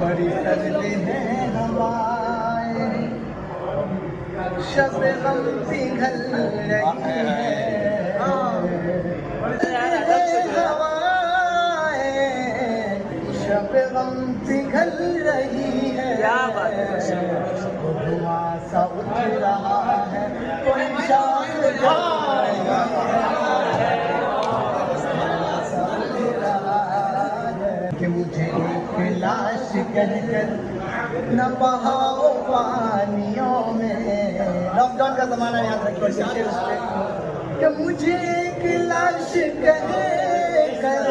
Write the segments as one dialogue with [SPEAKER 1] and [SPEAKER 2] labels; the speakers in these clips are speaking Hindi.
[SPEAKER 1] बड़ी सर्दी है हवाएं, शब गम पिघल रही है हवाएं, शब गम पिघल रही है। धुआं सा उठ रहा है, कोई शाम कि मुझे एक लाश कहकर न बहाओ पानियों में। लॉकडाउन का जमाना याद रखिए कि मुझे एक लाश कहकर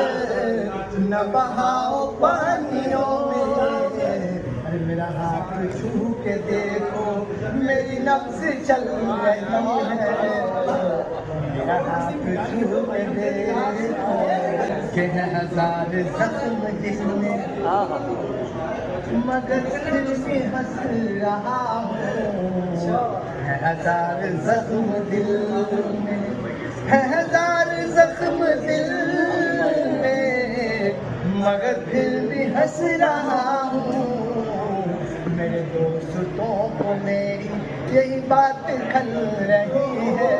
[SPEAKER 1] न बहाओ पानियों में। अरे मेरा हाथ छू के देखो, मेरी नब्ज़ चल रही है। मेरा हाथ छू के देखो कि हजार जख्म दिल में, मगर फिर भी हंस रहा हूँ। हजार जख्म दिल में, हजार जख्म दिल में, मगर फिर भी हंस रहा हूँ। मेरे दोस्तों को मेरी यही बात खल रही है।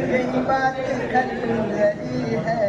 [SPEAKER 1] यही बात खल रही है।